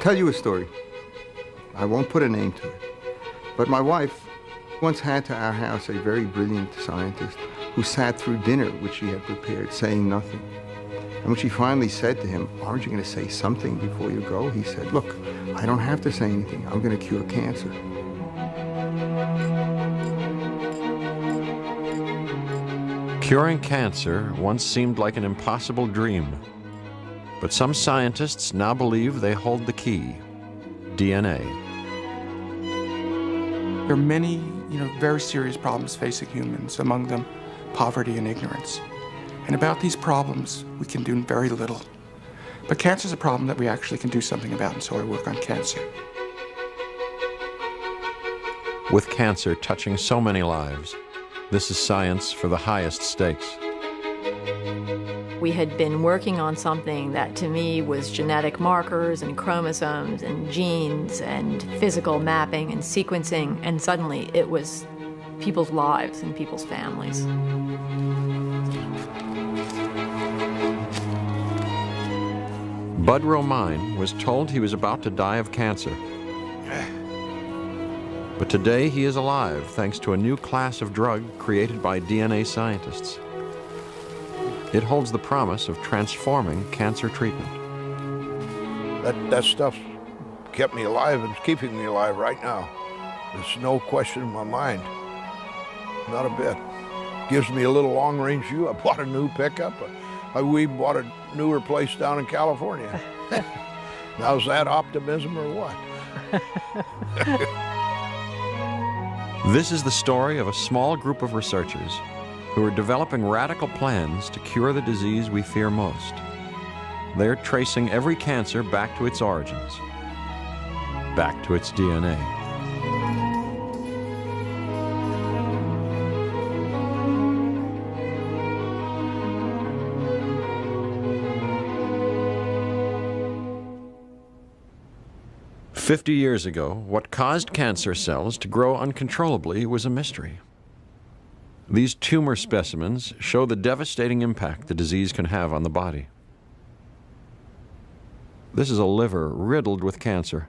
tell you a story. I won't put a name to it. But my wife once had to our house a very brilliant scientist who sat through dinner which she had prepared, saying nothing. And when she finally said to him, "Aren't you going to say something before you go?" he said, "Look, I don't have to say anything. I'm going to cure cancer." Curing cancer once seemed like an impossible dream. But some scientists now believe they hold the key: DNA. There are many, very serious problems facing humans, among them poverty and ignorance. And about these problems, we can do very little. But cancer is a problem that we actually can do something about, and so I work on cancer. With cancer touching so many lives, this is science for the highest stakes. We had been working on something that to me was genetic markers and chromosomes and genes and physical mapping and sequencing, and suddenly it was people's lives and people's families. Bud Romine was told he was about to die of cancer. But today he is alive thanks to a new class of drug created by DNA scientists. It holds the promise of transforming cancer treatment. That stuff kept me alive and it's keeping me alive right now. There's no question in my mind. Not a bit. Gives me a little long-range view. I bought a new pickup. We bought a newer place down in California. Now is that optimism or what? This is the story of a small group of researchers who are developing radical plans to cure the disease we fear most. They're tracing every cancer back to its origins, back to its DNA. "50 years ago, what caused cancer cells to grow uncontrollably was a mystery. These tumor specimens show the devastating impact the disease can have on the body. This is a liver riddled with cancer.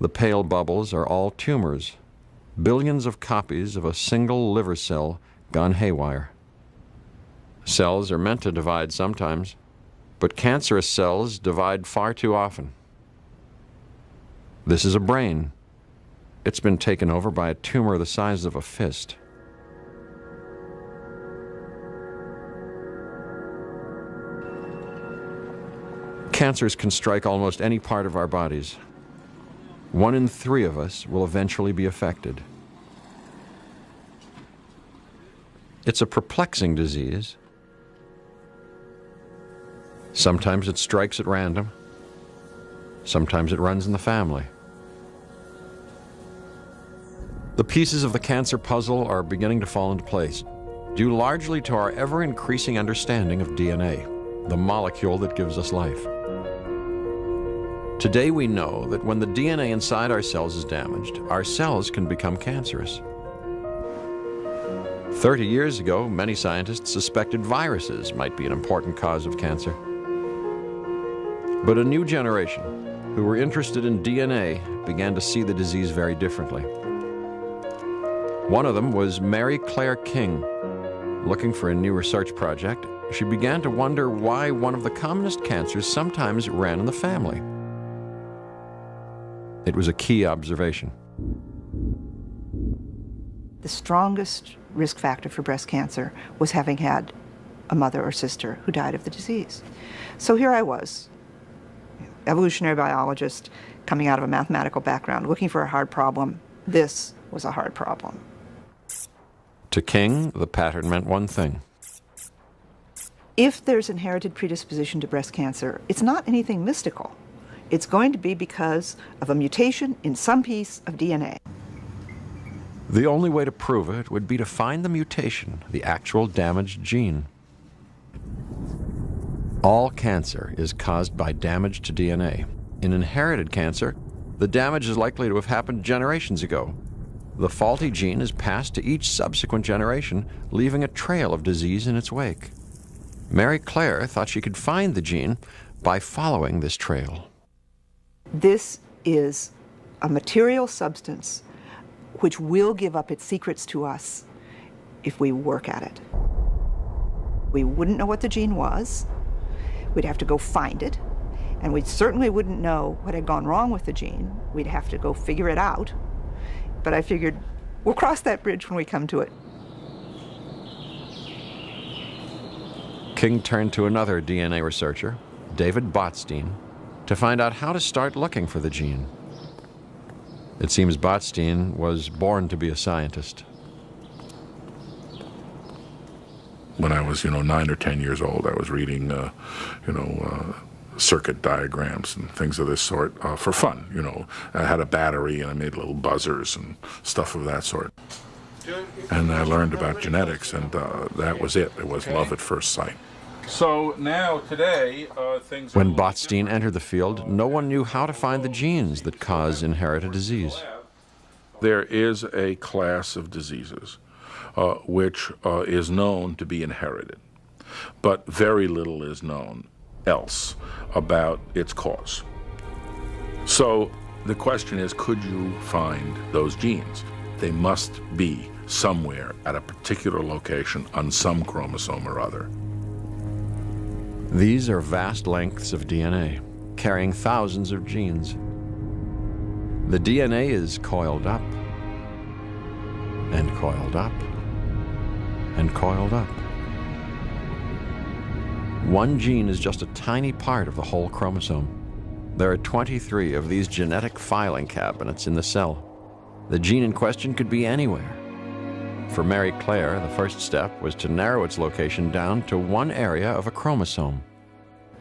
The pale bubbles are all tumors, billions of copies of a single liver cell gone haywire. Cells are meant to divide sometimes, but cancerous cells divide far too often. This is a brain. It's been taken over by a tumor the size of a fist. Cancers can strike almost any part of our bodies. 1 in 3 of us will eventually be affected. It's a perplexing disease. Sometimes it strikes at random. Sometimes it runs in the family. The pieces of the cancer puzzle are beginning to fall into place, due largely to our ever-increasing understanding of DNA, the molecule that gives us life. Today we know that when the DNA inside our cells is damaged, our cells can become cancerous. 30 years ago, many scientists suspected viruses might be an important cause of cancer. But a new generation, who were interested in DNA, began to see the disease very differently. One of them was Mary Claire King. Looking for a new research project, she began to wonder why one of the commonest cancers sometimes ran in the family. It was a key observation. The strongest risk factor for breast cancer was having had a mother or sister who died of the disease. So here I was, evolutionary biologist, coming out of a mathematical background, looking for a hard problem. This was a hard problem. To King, the pattern meant one thing. If there's inherited predisposition to breast cancer, it's not anything mystical. It's going to be because of a mutation in some piece of DNA. The only way to prove it would be to find the mutation, the actual damaged gene. All cancer is caused by damage to DNA. In inherited cancer, the damage is likely to have happened generations ago. The faulty gene is passed to each subsequent generation, leaving a trail of disease in its wake. Mary Claire thought she could find the gene by following this trail. This is a material substance which will give up its secrets to us if we work at it. We wouldn't know what the gene was. We'd have to go find it. And we certainly wouldn't know what had gone wrong with the gene. We'd have to go figure it out. But I figured we'll cross that bridge when we come to it. King turned to another DNA researcher, David Botstein, to find out how to start looking for the gene. It seems Botstein was born to be a scientist. When I was, 9 or 10 years old, I was reading, circuit diagrams and things of this sort for fun. I had a battery and I made little buzzers and stuff of that sort. And I learned about genetics, and that was it. It was love at first sight. So now, today, things... When Botstein entered the field, no one knew how to find the genes that cause inherited disease. There is a class of diseases which is known to be inherited, but very little is known else about its cause. So the question is, could you find those genes? They must be somewhere at a particular location on some chromosome or other. These are vast lengths of DNA, carrying thousands of genes. The DNA is coiled up, and coiled up, and coiled up. One gene is just a tiny part of the whole chromosome. There are 23 of these genetic filing cabinets in the cell. The gene in question could be anywhere. For Mary Claire, the first step was to narrow its location down to one area of a chromosome.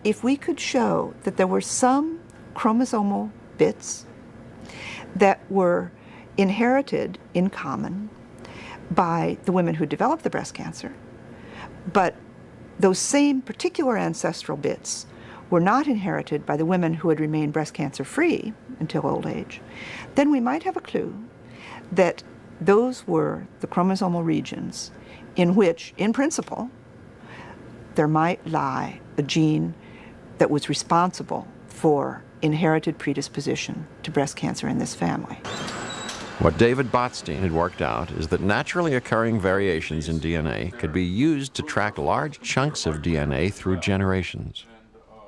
If we could show that there were some chromosomal bits that were inherited in common by the women who developed the breast cancer, but those same particular ancestral bits were not inherited by the women who had remained breast cancer free until old age, then we might have a clue that those were the chromosomal regions in which, in principle, there might lie a gene that was responsible for inherited predisposition to breast cancer in this family. What David Botstein had worked out is that naturally occurring variations in DNA could be used to track large chunks of DNA through generations.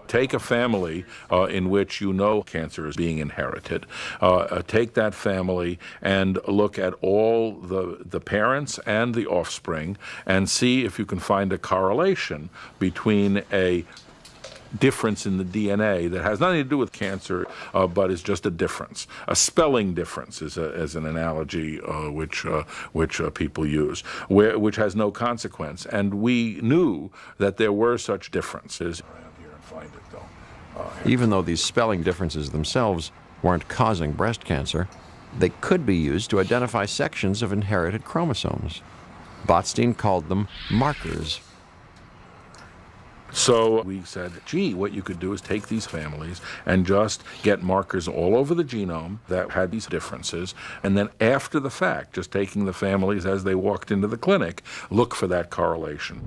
Take a family in which cancer is being inherited. Take that family and look at all the parents and the offspring and see if you can find a correlation between a difference in the DNA that has nothing to do with cancer, but is just a difference. A spelling difference is an analogy which people use, which has no consequence. And we knew that there were such differences. Even though these spelling differences themselves weren't causing breast cancer, they could be used to identify sections of inherited chromosomes. Botstein called them markers. So we said, gee, what you could do is take these families and just get markers all over the genome that had these differences, and then after the fact, just taking the families as they walked into the clinic, look for that correlation.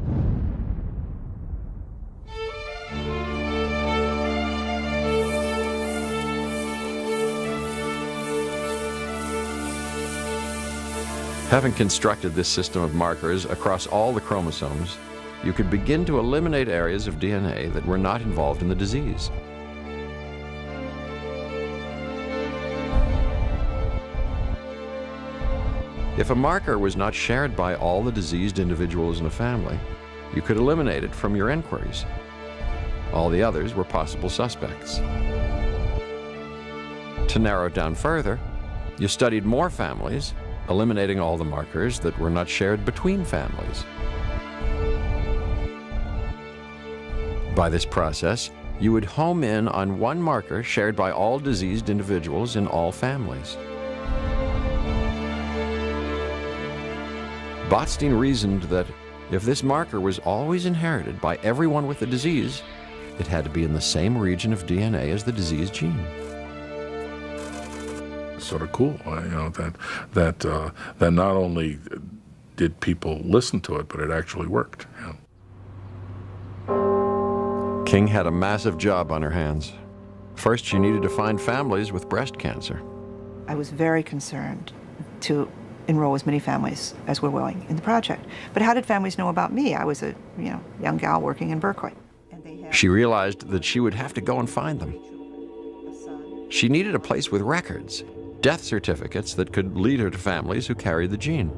Having constructed this system of markers across all the chromosomes, you could begin to eliminate areas of DNA that were not involved in the disease. If a marker was not shared by all the diseased individuals in a family, you could eliminate it from your inquiries. All the others were possible suspects. To narrow it down further, you studied more families, eliminating all the markers that were not shared between families. By this process, you would home in on one marker shared by all diseased individuals in all families. Botstein reasoned that if this marker was always inherited by everyone with the disease, it had to be in the same region of DNA as the disease gene. Sort of cool, that not only did people listen to it, but it actually worked. Yeah. King had a massive job on her hands. First, she needed to find families with breast cancer. I was very concerned to enroll as many families as were willing in the project. But how did families know about me? I was a young gal working in Berkeley. She realized that she would have to go and find them. She needed a place with records, death certificates that could lead her to families who carried the gene.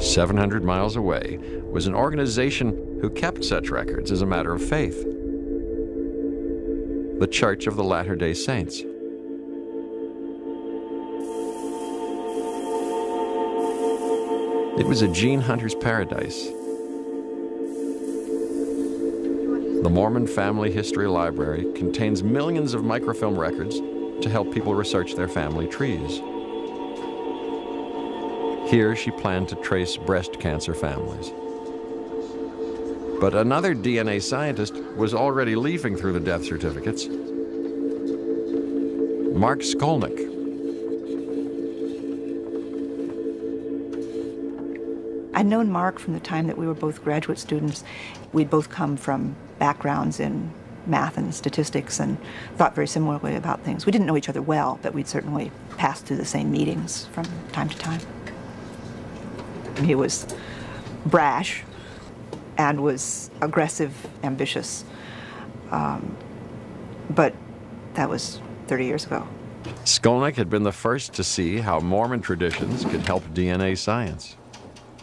"700 miles away was an organization who kept such records as a matter of faith. The Church of the Latter-day Saints. It was a gene hunter's paradise. The Mormon Family History Library contains millions of microfilm records to help people research their family trees. Here she planned to trace breast cancer families. But another DNA scientist was already leafing through the death certificates. Mark Skolnick. I'd known Mark from the time that we were both graduate students. We'd both come from backgrounds in math and statistics and thought very similarly about things. We didn't know each other well, but we'd certainly passed through the same meetings from time to time. He was brash and was aggressive, ambitious, but that was 30 years ago. Skolnick had been the first to see how Mormon traditions could help DNA science.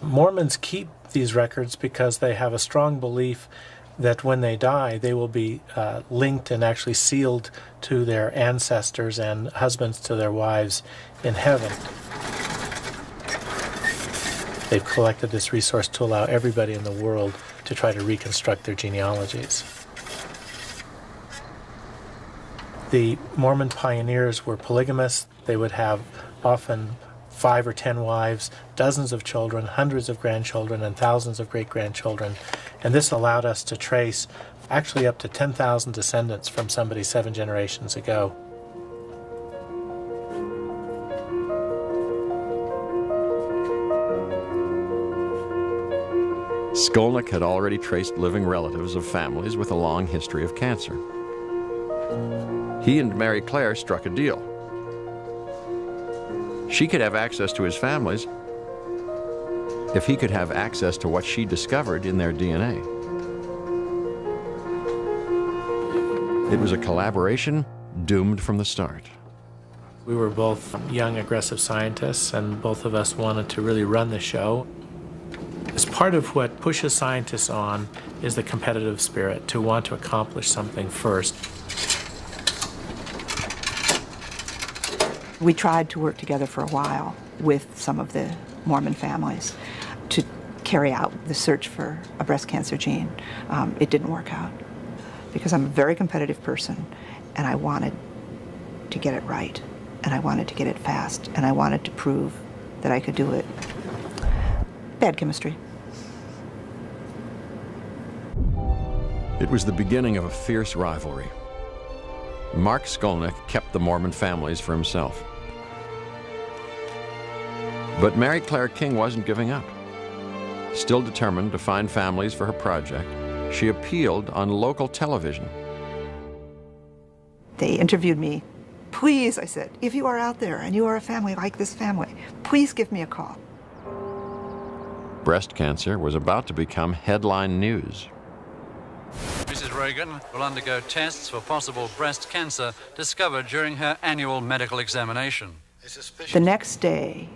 Mormons keep these records because they have a strong belief that when they die, they will be linked and actually sealed to their ancestors and husbands to their wives in heaven. They've collected this resource to allow everybody in the world to try to reconstruct their genealogies. The Mormon pioneers were polygamous. They would have often 5 or 10 wives, dozens of children, hundreds of grandchildren, and thousands of great-grandchildren. And this allowed us to trace actually up to 10,000 descendants from somebody 7 generations ago. Skolnick had already traced living relatives of families with a long history of cancer. He and Mary Claire struck a deal. She could have access to his families if he could have access to what she discovered in their DNA. It was a collaboration doomed from the start. We were both young, aggressive scientists, and both of us wanted to really run the show. As part of what pushes scientists on is the competitive spirit, to want to accomplish something first. We tried to work together for a while with some of the Mormon families to carry out the search for a breast cancer gene. It didn't work out because I'm a very competitive person and I wanted to get it right and I wanted to get it fast and I wanted to prove that I could do it. Bad chemistry. It was the beginning of a fierce rivalry. Mark Skolnick kept the Mormon families for himself. But Mary Claire King wasn't giving up. Still determined to find families for her project, she appealed on local television. They interviewed me. Please, I said, if you are out there and you are a family like this family, please give me a call. Breast cancer was about to become headline news. Mrs. Reagan will undergo tests for possible breast cancer discovered during her annual medical examination. The next day,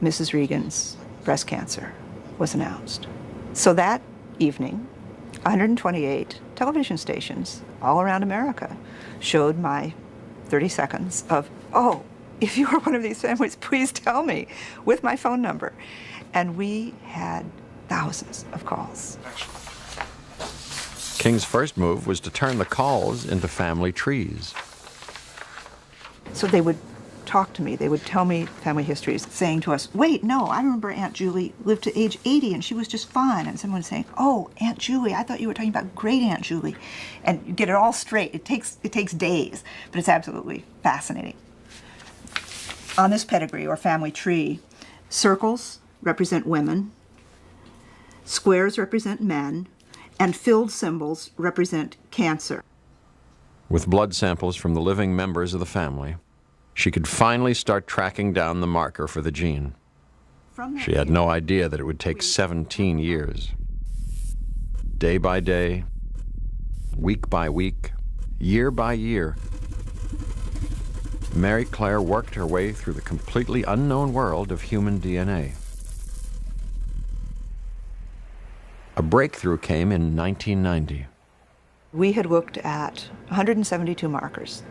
Mrs. Reagan's breast cancer was announced. So that evening, 128 television stations all around America showed my 30 seconds of, oh, if you are one of these families, please tell me, with my phone number. And we had thousands of calls. King's first move was to turn the calls into family trees. So they would talk to me. They would tell me family histories, saying to us, wait, no, I remember Aunt Julie lived to age 80 and she was just fine. And someone saying, oh, Aunt Julie, I thought you were talking about great Aunt Julie. And you get it all straight. It takes days, but it's absolutely fascinating. On this pedigree or family tree, circles represent women, squares represent men, and filled symbols represent cancer. With blood samples from the living members of the family, she could finally start tracking down the marker for the gene. She had no idea that it would take 17 years. Day by day, week by week, year by year, Mary Claire worked her way through the completely unknown world of human DNA. A breakthrough came in 1990. We had looked at 172 markers.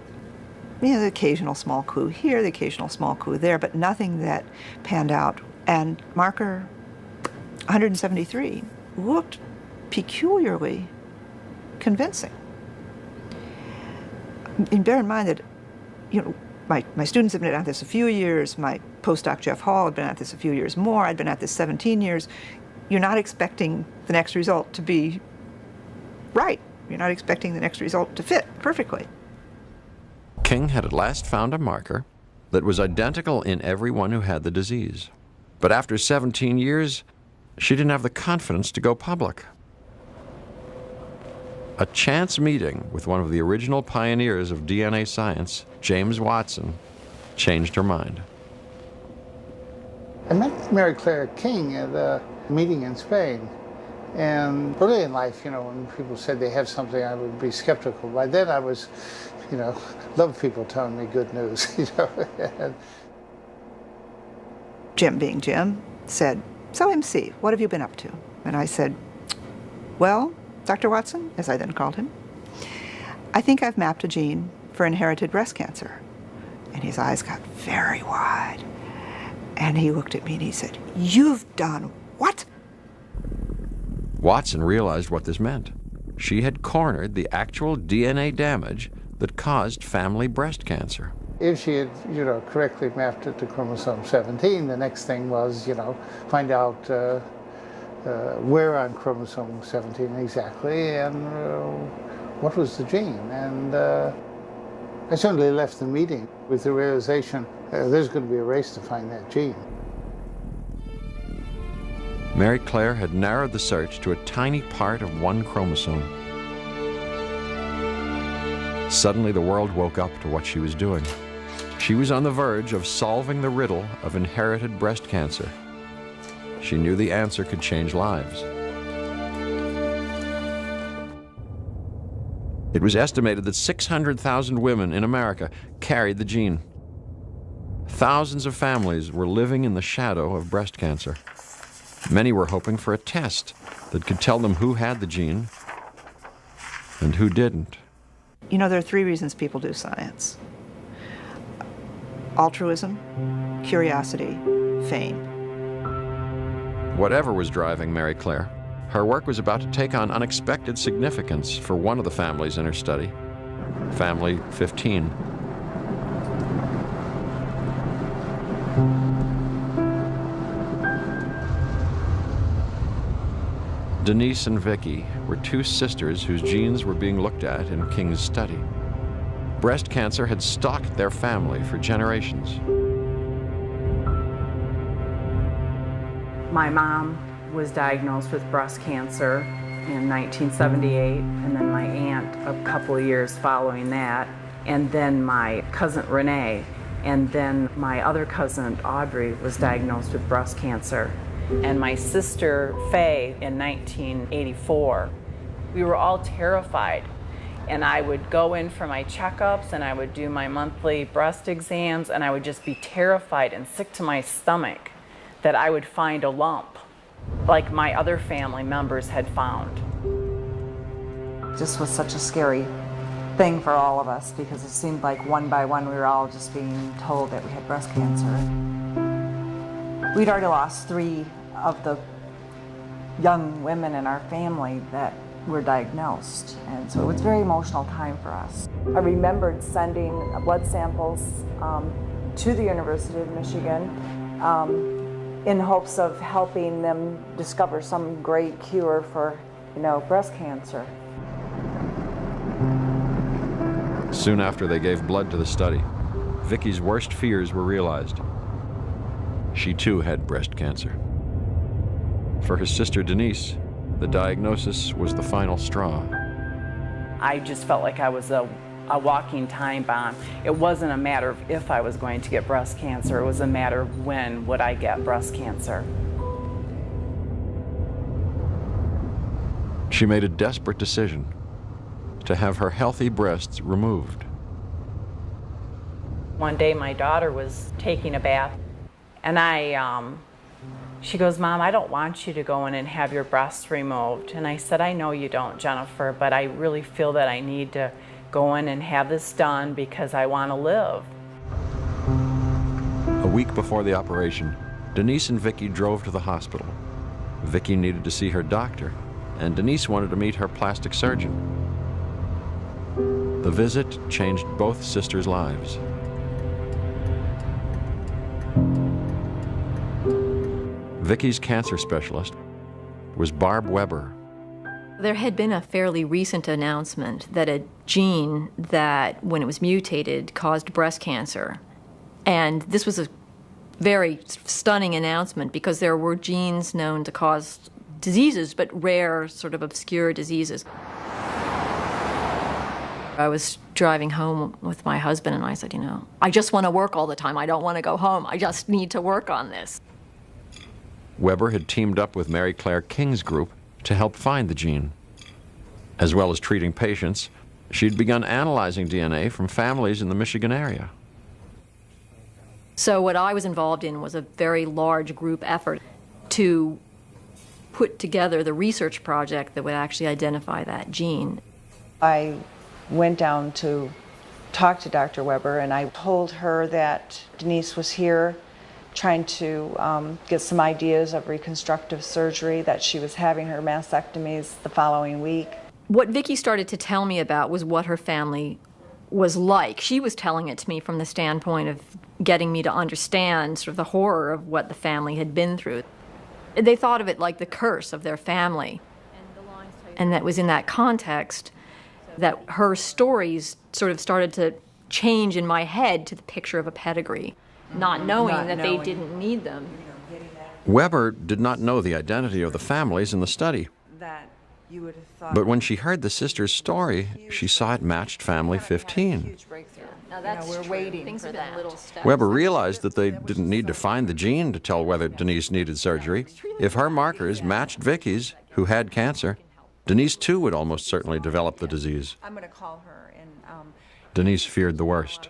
The occasional small clue here, the occasional small clue there, but nothing that panned out. And marker 173 looked peculiarly convincing. And bear in mind that, my students have been at this a few years, my postdoc Jeff Hall had been at this a few years more, I'd been at this 17 years. You're not expecting the next result to be right. You're not expecting the next result to fit perfectly. King had at last found a marker that was identical in everyone who had the disease. But after 17 years, she didn't have the confidence to go public. A chance meeting with one of the original pioneers of DNA science, James Watson, changed her mind. I met Mary Claire King at a meeting in Spain. And early in life, when people said they have something, I would be skeptical. By then I was, love people telling me good news, Jim, being Jim, said, "So MC, what have you been up to?" And I said, "Well, Dr. Watson," as I then called him, "I think I've mapped a gene for inherited breast cancer." And his eyes got very wide. And he looked at me and he said, "You've done what?" Watson realized what this meant. She had cornered the actual DNA damage that caused family breast cancer. If she had, correctly mapped it to chromosome 17, the next thing was, find out where on chromosome 17 exactly and what was the gene. And I certainly left the meeting with the realization there's going to be a race to find that gene. Mary Claire had narrowed the search to a tiny part of one chromosome. Suddenly, the world woke up to what she was doing. She was on the verge of solving the riddle of inherited breast cancer. She knew the answer could change lives. It was estimated that 600,000 women in America carried the gene. Thousands of families were living in the shadow of breast cancer. Many were hoping for a test that could tell them who had the gene and who didn't. There are 3 reasons people do science: altruism, curiosity, fame. Whatever was driving Mary Claire, her work was about to take on unexpected significance for one of the families in her study, Family 15. Denise and Vicky were 2 sisters whose genes were being looked at in King's study. Breast cancer had stalked their family for generations. My mom was diagnosed with breast cancer in 1978, and then my aunt a couple of years following that, and then my cousin Renee, and then my other cousin Audrey was diagnosed with breast cancer. And my sister Faye in 1984. We were all terrified. And I would go in for my checkups and I would do my monthly breast exams and I would just be terrified and sick to my stomach that I would find a lump like my other family members had found. This was such a scary thing for all of us because it seemed like one by one we were all just being told that we had breast cancer. We'd already lost 3 of the young women in our family that were diagnosed, and so it was a very emotional time for us. I remembered sending blood samples to the University of Michigan in hopes of helping them discover some great cure for, breast cancer. Soon after they gave blood to the study, Vicky's worst fears were realized. She too had breast cancer. For her sister Denise, the diagnosis was the final straw. I just felt like I was a walking time bomb. It wasn't a matter of if I was going to get breast cancer, it was a matter of when would I get breast cancer. She made a desperate decision to have her healthy breasts removed. One day my daughter was taking a bath and she goes, "Mom, I don't want you to go in and have your breasts removed." And I said, "I know you don't, Jennifer, but I really feel that I need to go in and have this done because I want to live." A week before the operation, Denise and Vicki drove to the hospital. Vicki needed to see her doctor, and Denise wanted to meet her plastic surgeon. The visit changed both sisters' lives. Vicki's cancer specialist was Barb Weber. There had been a fairly recent announcement that a gene that, when it was mutated, caused breast cancer. And this was a very stunning announcement because there were genes known to cause diseases, but rare, sort of obscure diseases. I was driving home with my husband and I said, I just want to work all the time. I don't want to go home. I just need to work on this. Weber had teamed up with Mary Claire King's group to help find the gene. As well as treating patients, she'd begun analyzing DNA from families in the Michigan area. So what I was involved in was a very large group effort to put together the research project that would actually identify that gene. I went down to talk to Dr. Weber and I told her that Denise was here trying to get some ideas of reconstructive surgery, that she was having her mastectomies the following week. What Vicki started to tell me about was what her family was like. She was telling it to me from the standpoint of getting me to understand sort of the horror of what the family had been through. They thought of it like the curse of their family. And that was in that context that her stories sort of started to change in my head to the picture of a pedigree, not knowing that they didn't need them. Weber did not know the identity of the families in the study. But when she heard the sisters' story, she saw it matched family 15. Now that's we're waiting for that. Weber realized that they didn't need to find the gene to tell whether Denise needed surgery. If her markers matched Vicki's, who had cancer, Denise too would almost certainly develop the disease. I'm going to call her and Denise feared the worst.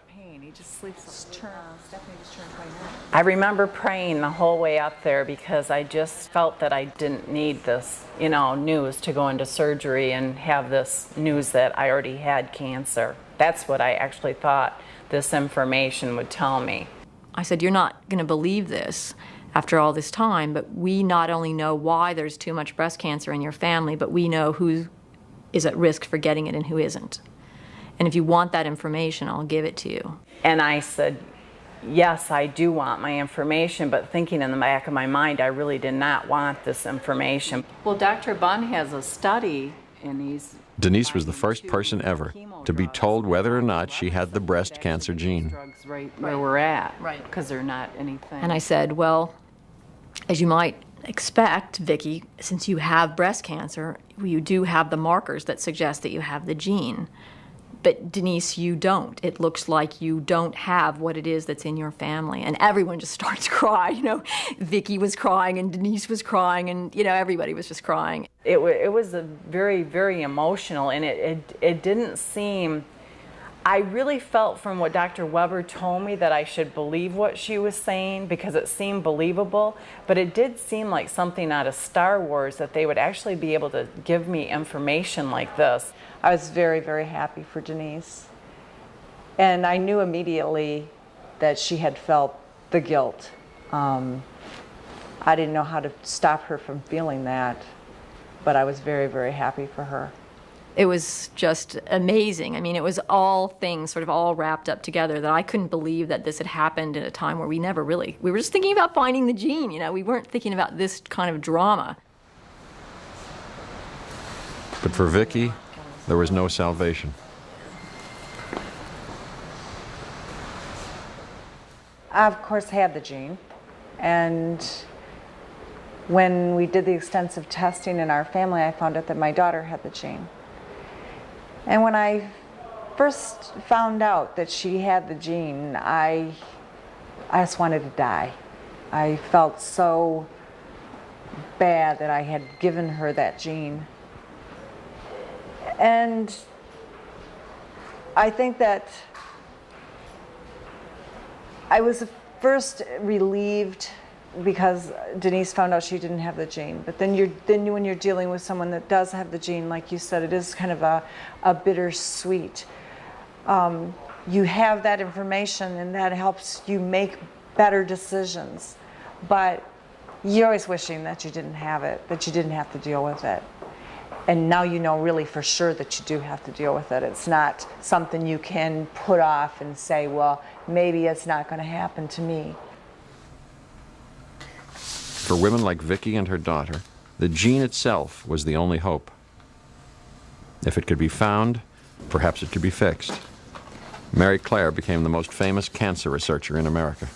he just sleeps. Stephanie just turned 29. I remember praying the whole way up there because I just felt that I didn't need this, news to go into surgery and have this news that I already had cancer. That's what I actually thought this information would tell me. I said, "You're not going to believe this after all this time, but we not only know why there's too much breast cancer in your family, but we know who is at risk for getting it and who isn't. And if you want that information, I'll give it to you." And I said, "Yes, I do want my information," but thinking in the back of my mind, I really did not want this information. Well, Dr. Bunn has a study, and he's... Denise was the first person ever to be told whether or not she had the breast cancer gene. Right where we're at, right? Because they're not anything. And I said, "Well, as you might expect, Vicki, since you have breast cancer, you do have the markers that suggest that you have the gene. But Denise, you don't. It looks like you don't have what it is that's in your family." And everyone just starts to cry. Vicki was crying and Denise was crying and, everybody was just crying. It was a very, very emotional, and it didn't seem... I really felt from what Dr. Weber told me that I should believe what she was saying because it seemed believable, but it did seem like something out of Star Wars that they would actually be able to give me information like this. I was very, very happy for Denise. And I knew immediately that she had felt the guilt. I didn't know how to stop her from feeling that, but I was very, very happy for her. It was just amazing. I mean, it was all things sort of all wrapped up together that I couldn't believe that this had happened at a time where we were just thinking about finding the gene, we weren't thinking about this kind of drama. But for Vicki, there was no salvation. I, of course, had the gene, and When we did the extensive testing in our family, I found out that my daughter had the gene. And when I first found out that she had the gene, I just wanted to die. I felt so bad that I had given her that gene. And I think that I was first relieved because Denise found out she didn't have the gene. But then when you're dealing with someone that does have the gene, like you said, it is kind of a bittersweet. You have that information and that helps you make better decisions. But you're always wishing that you didn't have it, that you didn't have to deal with it. And now you know really for sure that you do have to deal with it. It's not something you can put off and say, well, maybe it's not going to happen to me. For women like Vicki and her daughter, the gene itself was the only hope. If it could be found, perhaps it could be fixed. Mary Claire became the most famous cancer researcher in America.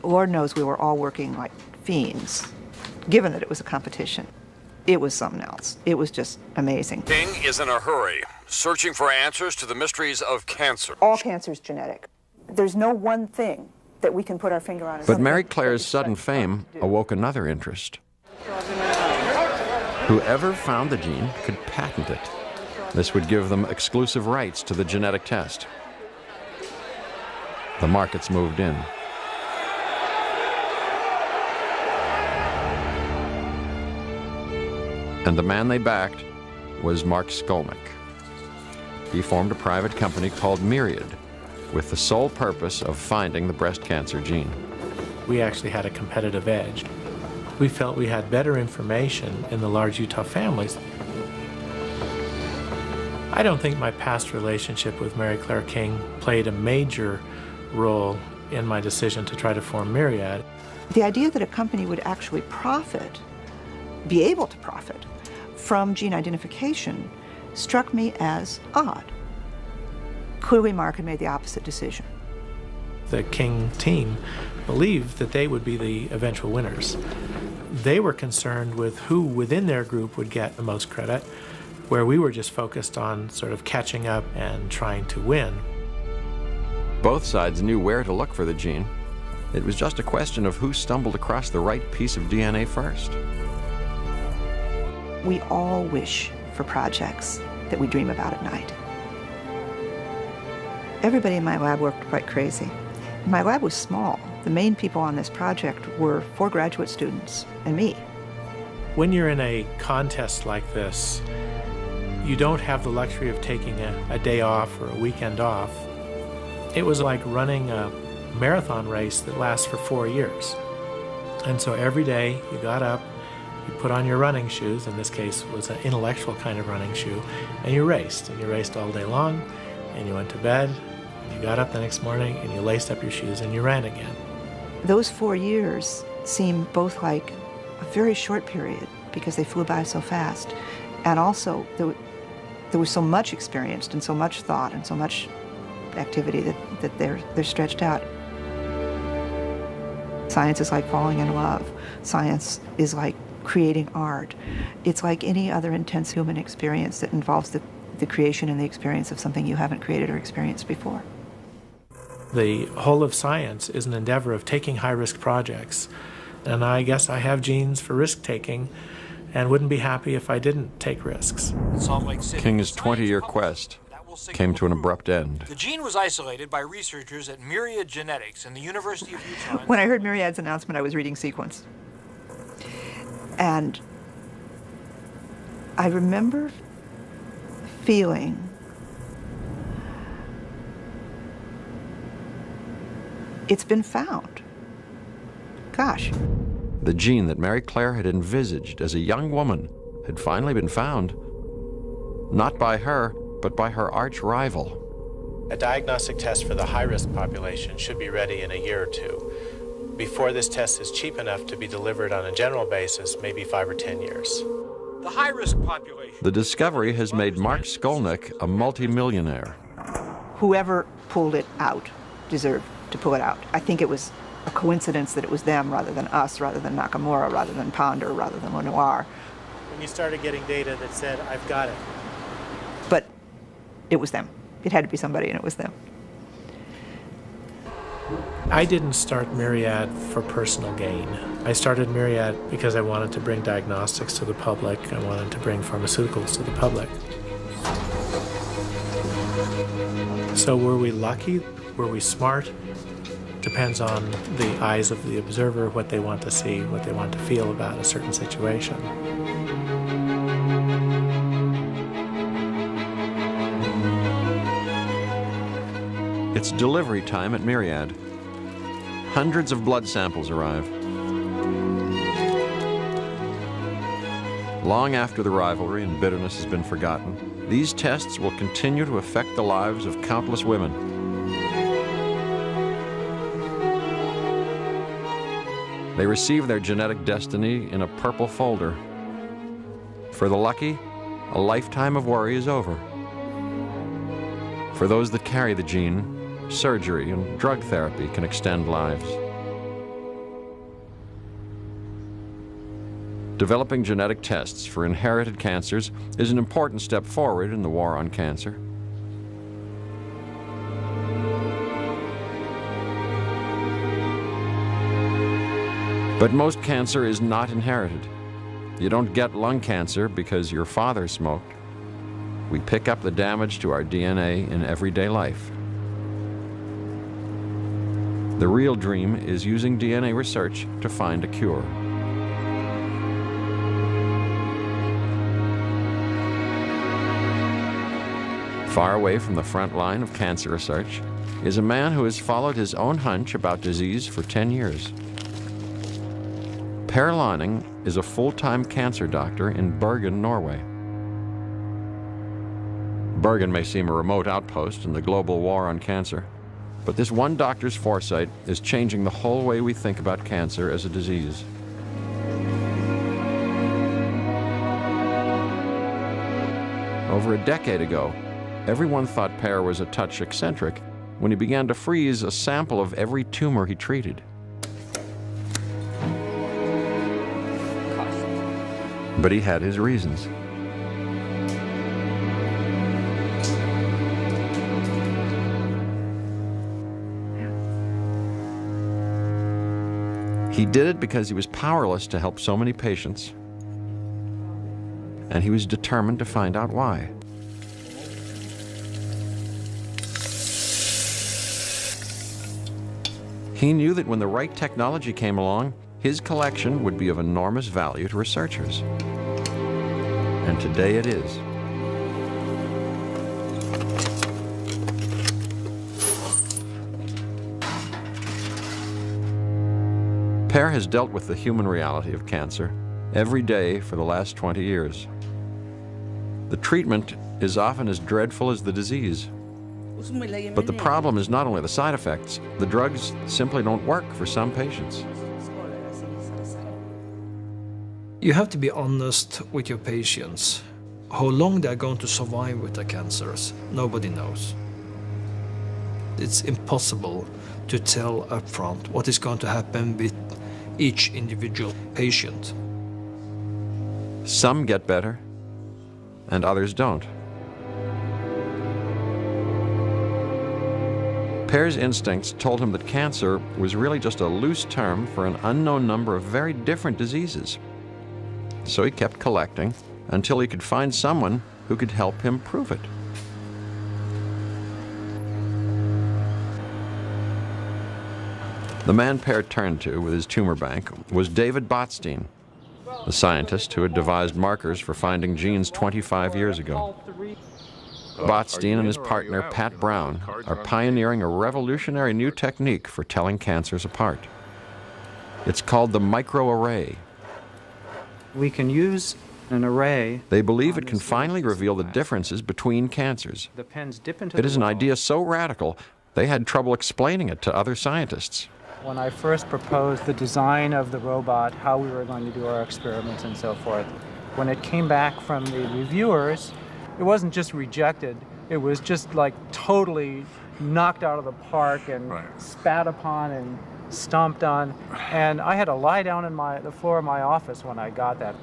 Lord knows we were all working like fiends, given that it was a competition. It was something else. It was just amazing. King is in a hurry, searching for answers to the mysteries of cancer. All cancer is genetic. There's no one thing that we can put our finger on. But Mary Claire's sudden fame awoke another interest. Whoever found the gene could patent it. This would give them exclusive rights to the genetic test. The markets moved in. And the man they backed was Mark Skolnick. He formed a private company called Myriad, with the sole purpose of finding the breast cancer gene. We actually had a competitive edge. We felt we had better information in the large Utah families. I don't think my past relationship with Mary Claire King played a major role in my decision to try to form Myriad. The idea that a company would actually profit, be able to profit, from gene identification struck me as odd. Clearly, Mark had made the opposite decision. The King team believed that they would be the eventual winners. They were concerned with who within their group would get the most credit, where we were just focused on sort of catching up and trying to win. Both sides knew where to look for the gene. It was just a question of who stumbled across the right piece of DNA first. We all wish for projects that we dream about at night. Everybody in my lab worked quite crazy. My lab was small. The main people on this project were 4 graduate students and me. When you're in a contest like this, you don't have the luxury of taking a day off or a weekend off. It was like running a marathon race that lasts for 4 years. And so every day you got up, you put on your running shoes, in this case was an intellectual kind of running shoe, and you raced all day long, and you went to bed, and you got up the next morning, and you laced up your shoes and you ran again. Those 4 years seemed both like a very short period because they flew by so fast, and also there was so much experience and so much thought and so much activity that they're stretched out. Science is like falling in love. Science is like creating art. It's like any other intense human experience that involves the creation and the experience of something you haven't created or experienced before. The whole of science is an endeavor of taking high-risk projects. And I guess I have genes for risk-taking and wouldn't be happy if I didn't take risks. King's 20-year quest came to an abrupt end. The gene was isolated by researchers at Myriad Genetics and the University of Utah. When I heard Myriad's announcement, I was reading Sequence. And I remember feeling it's been found. Gosh. The gene that Mary Claire had envisaged as a young woman had finally been found, not by her, but by her arch rival. A diagnostic test for the high-risk population should be ready in a year or 2. Before this test is cheap enough to be delivered on a general basis, maybe 5 or 10 years. The high-risk population. The discovery has made Mark Skolnick a multimillionaire. Whoever pulled it out deserved to pull it out. I think it was a coincidence that it was them rather than us, rather than Nakamura, rather than Ponder, rather than Lenoir. When you started getting data that said, I've got it. But it was them. It had to be somebody, and it was them. I didn't start Myriad for personal gain. I started Myriad because I wanted to bring diagnostics to the public. I wanted to bring pharmaceuticals to the public. So were we lucky? Were we smart? Depends on the eyes of the observer, what they want to see, what they want to feel about a certain situation. It's delivery time at Myriad. Hundreds of blood samples arrive. Long after the rivalry and bitterness has been forgotten, these tests will continue to affect the lives of countless women. They receive their genetic destiny in a purple folder. For the lucky, a lifetime of worry is over. For those that carry the gene, surgery and drug therapy can extend lives. Developing genetic tests for inherited cancers is an important step forward in the war on cancer. But most cancer is not inherited. You don't get lung cancer because your father smoked. We pick up the damage to our DNA in everyday life. The real dream is using DNA research to find a cure. Far away from the front line of cancer research is a man who has followed his own hunch about disease for 10 years. Per Lanning is a full-time cancer doctor in Bergen, Norway. Bergen may seem a remote outpost in the global war on cancer, but this one doctor's foresight is changing the whole way we think about cancer as a disease. Over a decade ago, everyone thought Per was a touch eccentric when he began to freeze a sample of every tumor he treated. But he had his reasons. He did it because he was powerless to help so many patients, and he was determined to find out why. He knew that when the right technology came along, his collection would be of enormous value to researchers. And today it is. Per has dealt with the human reality of cancer every day for the last 20 years. The treatment is often as dreadful as the disease. But the problem is not only the side effects, the drugs simply don't work for some patients. You have to be honest with your patients. How long they're going to survive with their cancers, nobody knows. It's impossible to tell upfront what is going to happen with each individual patient. Some get better, and others don't. Per's instincts told him that cancer was really just a loose term for an unknown number of very different diseases. So he kept collecting until he could find someone who could help him prove it. The man Per turned to with his tumor bank was David Botstein, the scientist who had devised markers for finding genes 25 years ago. Botstein and his partner, Pat Brown, are pioneering a revolutionary new technique for telling cancers apart. It's called the microarray. We can use an array. They believe it can finally reveal the differences between cancers. The pens dip into It is an idea so radical, they had trouble explaining it to other scientists. When I first proposed the design of the robot, how we were going to do our experiments and so forth, when it came back from the reviewers, it wasn't just rejected, it was just like totally knocked out of the park and spat upon and stomped on, and I had to lie down in the floor of my office when I got that.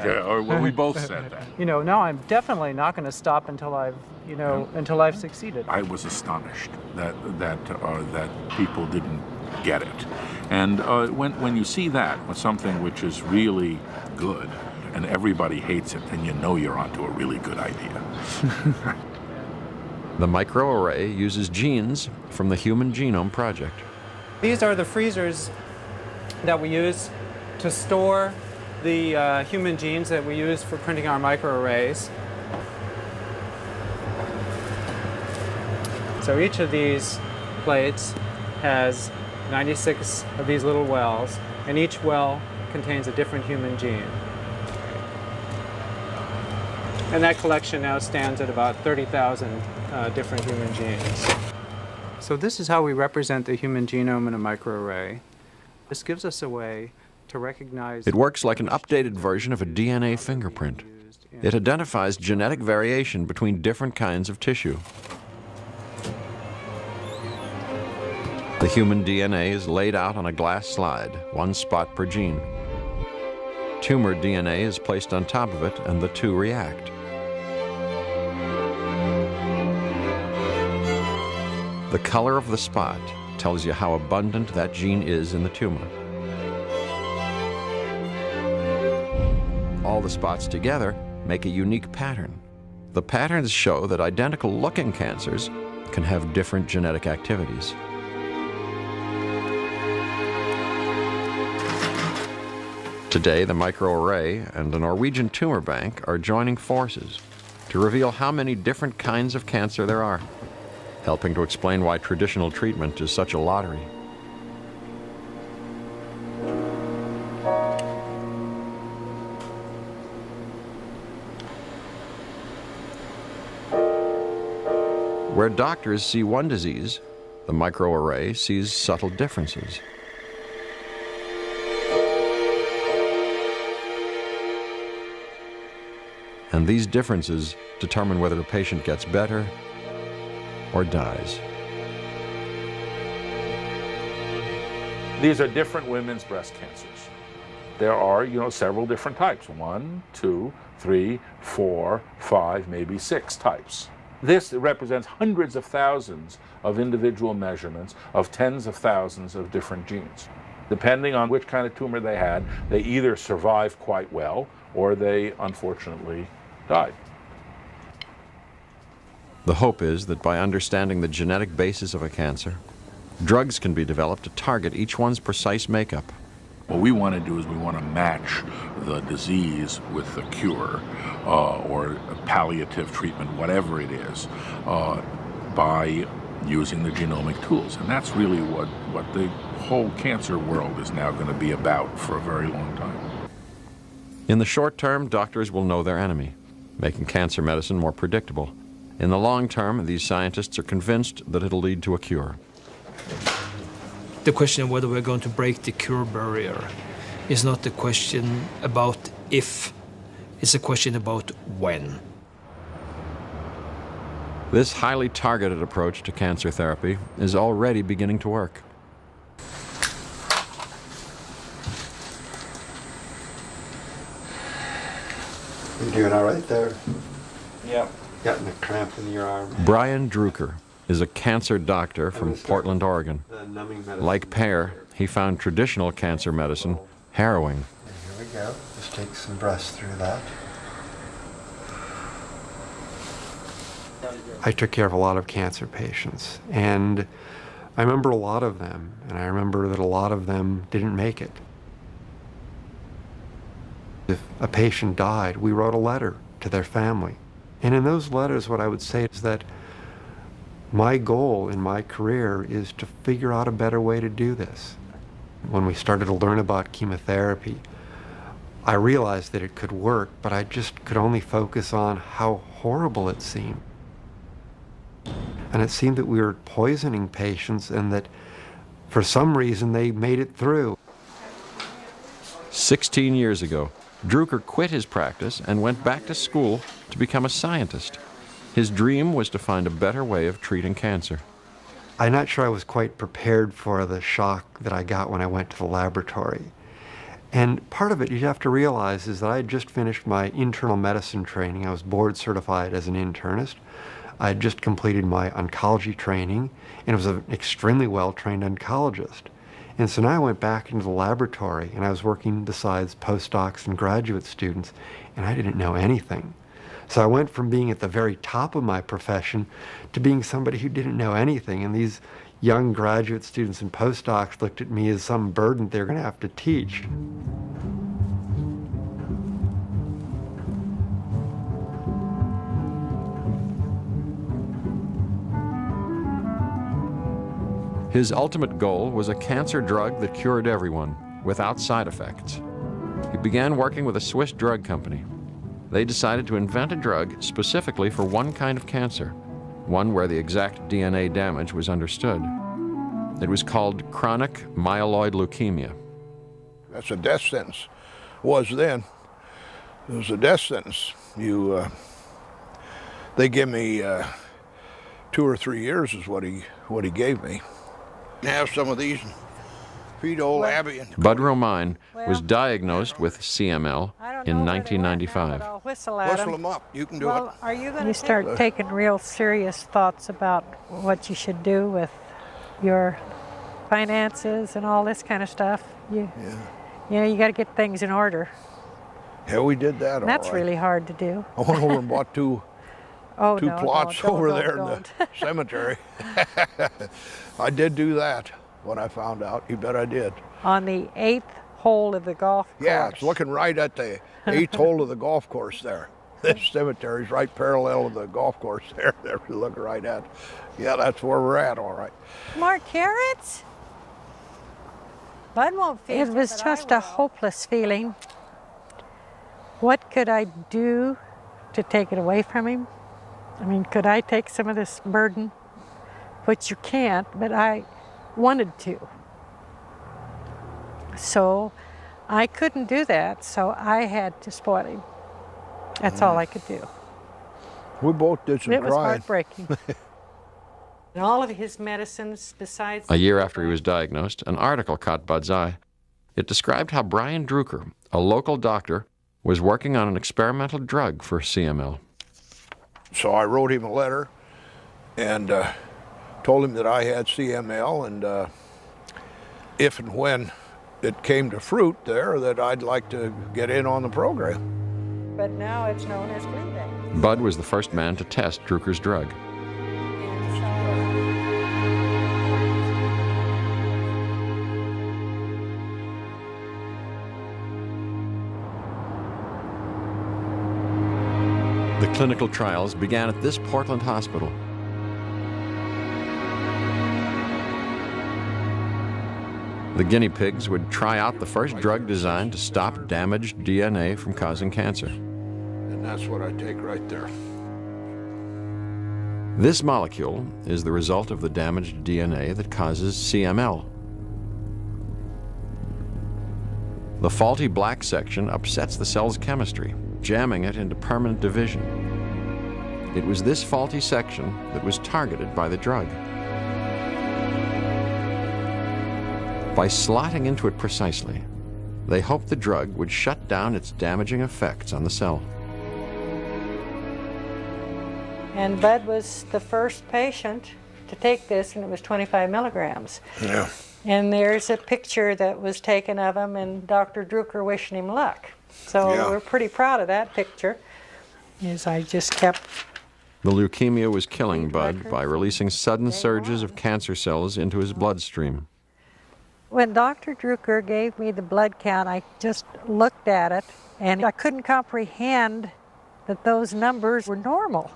Well, we both said that. You know, now I'm definitely not going to stop until I've, until I've succeeded. I was astonished that people didn't get it, and when you see that with something which is really good, and everybody hates it, then you know you're onto a really good idea. The microarray uses genes from the Human Genome Project. These are the freezers that we use to store the human genes that we use for printing our microarrays. So each of these plates has 96 of these little wells, and each well contains a different human gene. And that collection now stands at about 30,000 different human genes. So this is how we represent the human genome in a microarray. This gives us a way to recognize... It works like an updated version of a DNA fingerprint. It identifies genetic variation between different kinds of tissue. The human DNA is laid out on a glass slide, one spot per gene. Tumor DNA is placed on top of it, and the two react. The color of the spot tells you how abundant that gene is in the tumor. All the spots together make a unique pattern. The patterns show that identical-looking cancers can have different genetic activities. Today, the microarray and the Norwegian Tumor Bank are joining forces to reveal how many different kinds of cancer there are, helping to explain why traditional treatment is such a lottery. Where doctors see one disease, the microarray sees subtle differences. And these differences determine whether a patient gets better or dies. These are different women's breast cancers. There are, several different types. 1, 2, 3, 4, 5, maybe 6 types. This represents hundreds of thousands of individual measurements of tens of thousands of different genes. Depending on which kind of tumor they had, they either survived quite well or they unfortunately died. The hope is that by understanding the genetic basis of a cancer, drugs can be developed to target each one's precise makeup. What we want to do is we want to match the disease with the cure or palliative treatment, whatever it is, by using the genomic tools. And that's really what the whole cancer world is now going to be about for a very long time. In the short term, doctors will know their enemy, making cancer medicine more predictable. In the long term, these scientists are convinced that it'll lead to a cure. The question of whether we're going to break the cure barrier is not the question about if, it's a question about when. This highly targeted approach to cancer therapy is already beginning to work. You doing all right there? Yep. Getting a cramp in your arm. Brian Drucker is a cancer doctor from Portland, Oregon. Like Pear, he found traditional cancer medicine harrowing. Here we go. Just take some breaths through that. I took care of a lot of cancer patients, and I remember a lot of them, and I remember that a lot of them didn't make it. If a patient died, we wrote a letter to their family. And in those letters, what I would say is that my goal in my career is to figure out a better way to do this. When we started to learn about chemotherapy, I realized that it could work, but I just could only focus on how horrible it seemed. And it seemed that we were poisoning patients and that for some reason they made it through. 16 years ago, Drucker quit his practice and went back to school to become a scientist. His dream was to find a better way of treating cancer. I'm not sure I was quite prepared for the shock that I got when I went to the laboratory. And part of it you have to realize is that I had just finished my internal medicine training. I was board certified as an internist. I had just completed my oncology training and was an extremely well-trained oncologist. And so now I went back into the laboratory and I was working besides postdocs and graduate students, and I didn't know anything. So I went from being at the very top of my profession to being somebody who didn't know anything, and these young graduate students and postdocs looked at me as some burden they were going to have to teach. His ultimate goal was a cancer drug that cured everyone, without side effects. He began working with a Swiss drug company. They decided to invent a drug specifically for one kind of cancer, one where the exact DNA damage was understood. It was called chronic myeloid leukemia. That's a death sentence. Was then. It was a death sentence. They give me 2 or 3 years is what he gave me. Have some of these. Feed old Abby. Bud Romine was diagnosed with CML in 1995. Whistle them up. You can do it. Are you going to start taking real serious thoughts about what you should do with your finances and all this kind of stuff? You know, you got to get things in order. Yeah, we did that. That's all right. really hard to do. I went over and bought two plots over there in the cemetery. I did do that when I found out. You bet I did. On the 8th hole of the golf course. Yeah, it's looking right at the 8th hole of the golf course there. This cemetery is right parallel to the golf course there. There you look right at. Yeah, that's where we're at, all right. More carrots? Bud won't feed it was just a hopeless feeling. What could I do to take it away from him? I mean, could I take some of this burden? Which you can't, but I wanted to. So I couldn't do that, so I had to spoil him. That's all I could do. We both did some crying. It was heartbreaking. And all of his medicines, besides... A year after he was diagnosed, an article caught Bud's eye. It described how Brian Drucker, a local doctor, was working on an experimental drug for CML. So I wrote him a letter and told him that I had CML, and if and when it came to fruit there, that I'd like to get in on the program. But now it's known as Green Bay. Bud was the first man to test Drucker's drug. The clinical trials began at this Portland hospital. The guinea pigs would try out the first drug designed to stop damaged DNA from causing cancer. And that's what I take right there. This molecule is the result of the damaged DNA that causes CML. The faulty black section upsets the cell's chemistry, jamming it into permanent division. It was this faulty section that was targeted by the drug. By slotting into it precisely, they hoped the drug would shut down its damaging effects on the cell. And Bud was the first patient to take this, and it was 25 milligrams. Yeah. And there's a picture that was taken of him and Dr. Drucker wishing him luck. So we're pretty proud of that picture, as I just kept... The leukemia was killing Bud by releasing sudden surges of cancer cells into his bloodstream. When Dr. Drucker gave me the blood count, I just looked at it, and I couldn't comprehend that those numbers were normal.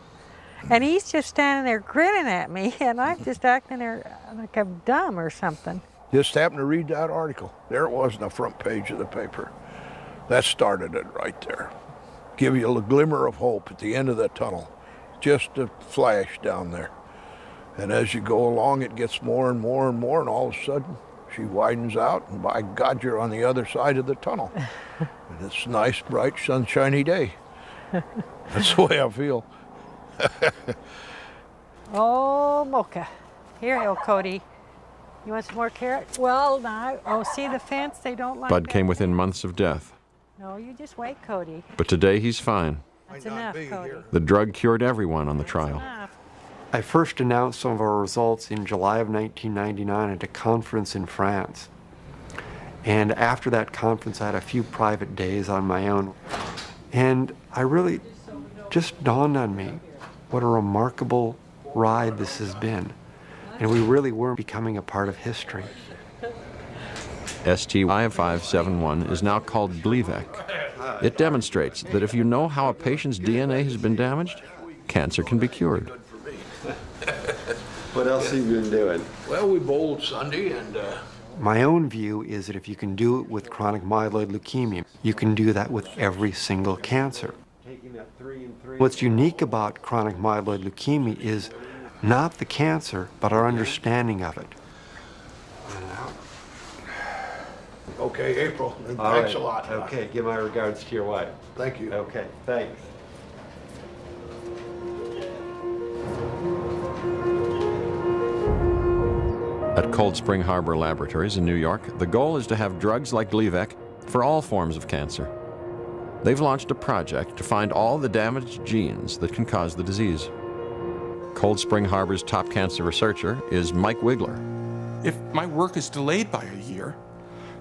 And he's just standing there grinning at me, and I'm just acting there like I'm dumb or something. Just happened to read that article. There it was on the front page of the paper. That started it right there. Give you a glimmer of hope at the end of the tunnel. Just a flash down there. And as you go along, it gets more and more and more, and all of a sudden, she widens out, and by God, you're on the other side of the tunnel. And it's a nice, bright, sunshiny day. That's the way I feel. Oh, Mocha. Here, Cody. You want some more carrot? Well, now, oh, see the fence? They don't like Bud that. came within months of death. No, you just wait, Cody. But today he's fine. That's enough, Cody. The drug cured everyone on the trial. I first announced some of our results in July of 1999 at a conference in France. And after that conference, I had a few private days on my own. And I really just dawned on me what a remarkable ride this has been. And we really were becoming a part of history. ST-5571 is now called Gleevec. It demonstrates that if you know how a patient's DNA has been damaged, cancer can be cured. What else have you been doing? Well, we bowled Sunday and... My own view is that if you can do it with chronic myeloid leukemia, you can do that with every single cancer. What's unique about chronic myeloid leukemia is not the cancer, but our understanding of it. Okay, April, All thanks right. a lot. Okay, give my regards to your wife. Thank you. Okay, thanks. At Cold Spring Harbor Laboratories in New York, the goal is to have drugs like Gleevec for all forms of cancer. They've launched a project to find all the damaged genes that can cause the disease. Cold Spring Harbor's top cancer researcher is Mike Wigler. If my work is delayed by a year,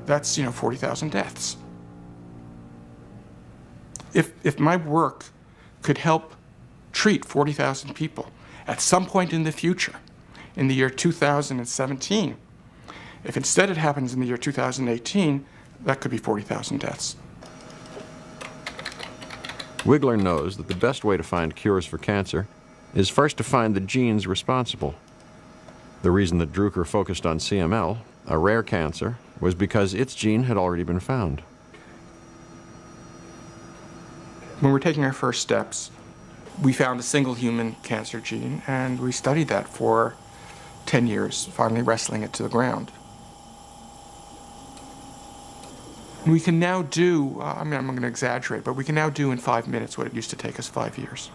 that's, 40,000 deaths. If my work could help treat 40,000 people at some point in the future, in the year 2017, if instead it happens in the year 2018, that could be 40,000 deaths. Wigler knows that the best way to find cures for cancer is first to find the genes responsible. The reason that Drucker focused on CML, a rare cancer, was because its gene had already been found. When we're taking our first steps, we found a single human cancer gene, and we studied that for 10 years, finally wrestling it to the ground. We can now do, I'm going to exaggerate, but we can now do in 5 minutes what it used to take us 5 years.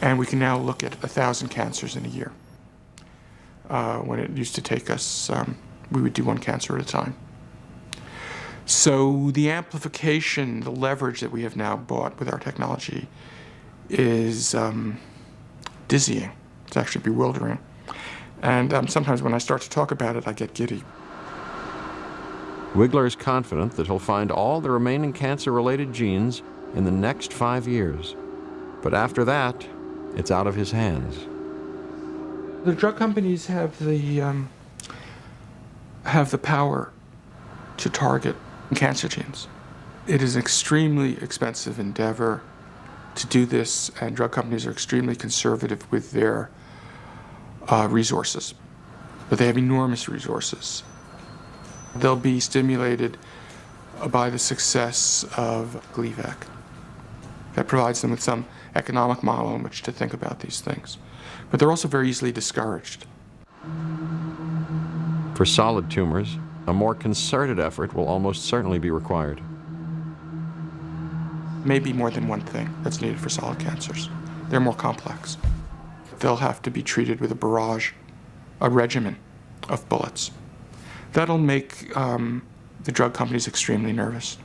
And we can now look at 1,000 cancers in a year. When it used to take us, we would do one cancer at a time. So the amplification, the leverage that we have now bought with our technology is dizzying. It's actually bewildering. And sometimes when I start to talk about it, I get giddy. Wigler is confident that he'll find all the remaining cancer-related genes in the next 5 years. But after that, it's out of his hands. The drug companies have the power to target cancer genes. It is an extremely expensive endeavor to do this, and drug companies are extremely conservative with their resources. But they have enormous resources. They'll be stimulated by the success of Gleevec. That provides them with some economic model in which to think about these things. But they're also very easily discouraged. For solid tumors, a more concerted effort will almost certainly be required. Maybe more than one thing that's needed for solid cancers. They're more complex. They'll have to be treated with a barrage, a regimen of bullets. That'll make the drug companies extremely nervous.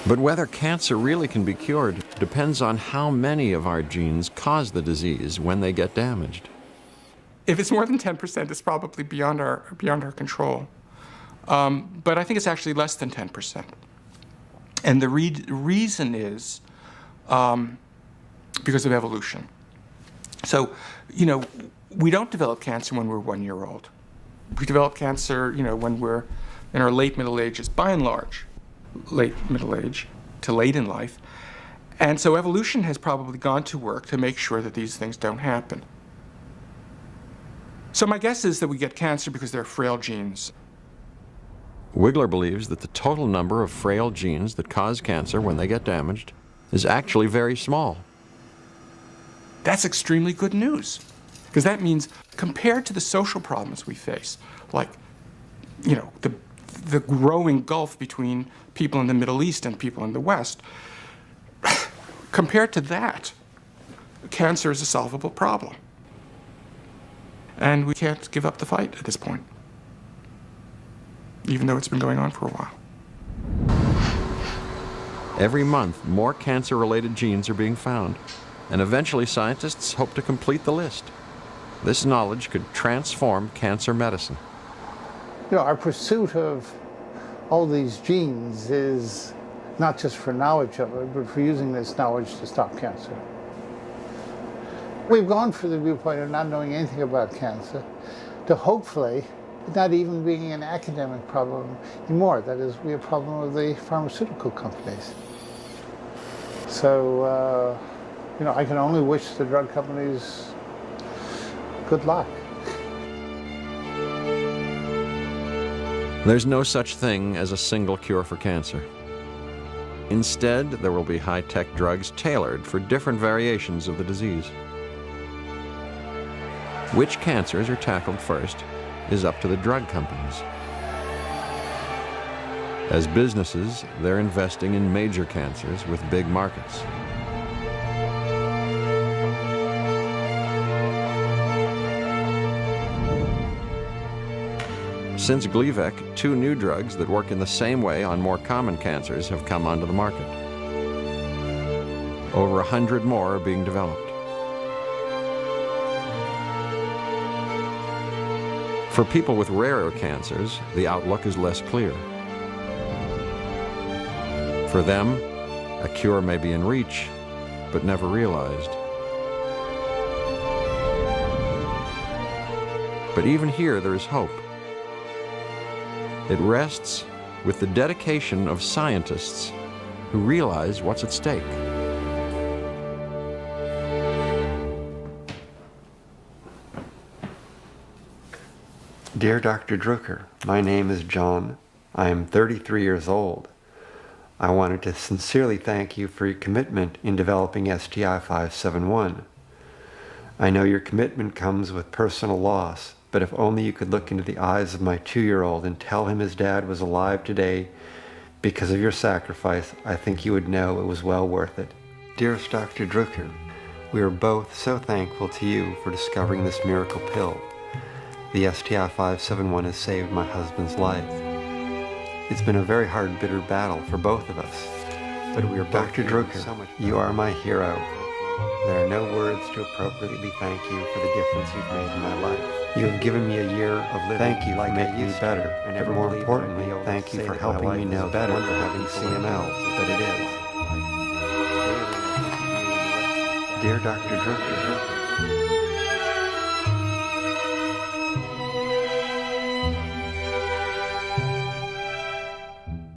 But whether cancer really can be cured depends on how many of our genes cause the disease when they get damaged. If it's more than 10%, it's probably beyond our control. But I think it's actually less than 10%. And the reason is because of evolution. So, we don't develop cancer when we're 1 year old. We develop cancer, when we're in our late middle ages, by and large, late middle age to late in life. And so evolution has probably gone to work to make sure that these things don't happen. So my guess is that we get cancer because they're frail genes. Wigler believes that the total number of frail genes that cause cancer when they get damaged is actually very small. That's extremely good news, because that means compared to the social problems we face, like, the growing gulf between people in the Middle East and people in the West, compared to that, cancer is a solvable problem. And we can't give up the fight at this point, even though it's been going on for a while. Every month, more cancer-related genes are being found, and eventually scientists hope to complete the list. This knowledge could transform cancer medicine. You know, our pursuit of all these genes is not just for knowledge of it, but for using this knowledge to stop cancer. We've gone from the viewpoint of not knowing anything about cancer to hopefully not even being an academic problem anymore. That is, be a problem of the pharmaceutical companies. So, you know, I can only wish the drug companies good luck. There's no such thing as a single cure for cancer. Instead, there will be high-tech drugs tailored for different variations of the disease. Which cancers are tackled first is up to the drug companies. As businesses, they're investing in major cancers with big markets. Since Gleevec, 2 new drugs that work in the same way on more common cancers have come onto the market. Over 100 more are being developed. For people with rarer cancers, the outlook is less clear. For them, a cure may be in reach, but never realized. But even here, there is hope. It rests with the dedication of scientists who realize what's at stake. Dear Dr. Drucker, my name is John. I am 33 years old. I wanted to sincerely thank you for your commitment in developing STI-571. I know your commitment comes with personal loss, but if only you could look into the eyes of my 2-year-old and tell him his dad was alive today because of your sacrifice, I think you would know it was well worth it. Dearest Dr. Drucker, we are both so thankful to you for discovering this miracle pill. The STI-571 has saved my husband's life. It's been a very hard, bitter battle for both of us, but we are Dr. Drucker, you are my hero. There are no words to appropriately thank you for the difference you've made in my life. You have given me a year of living. Thank you for making me better, but more importantly, thank you for helping me know better for having CML, but it is. Dear Dr. Drucker,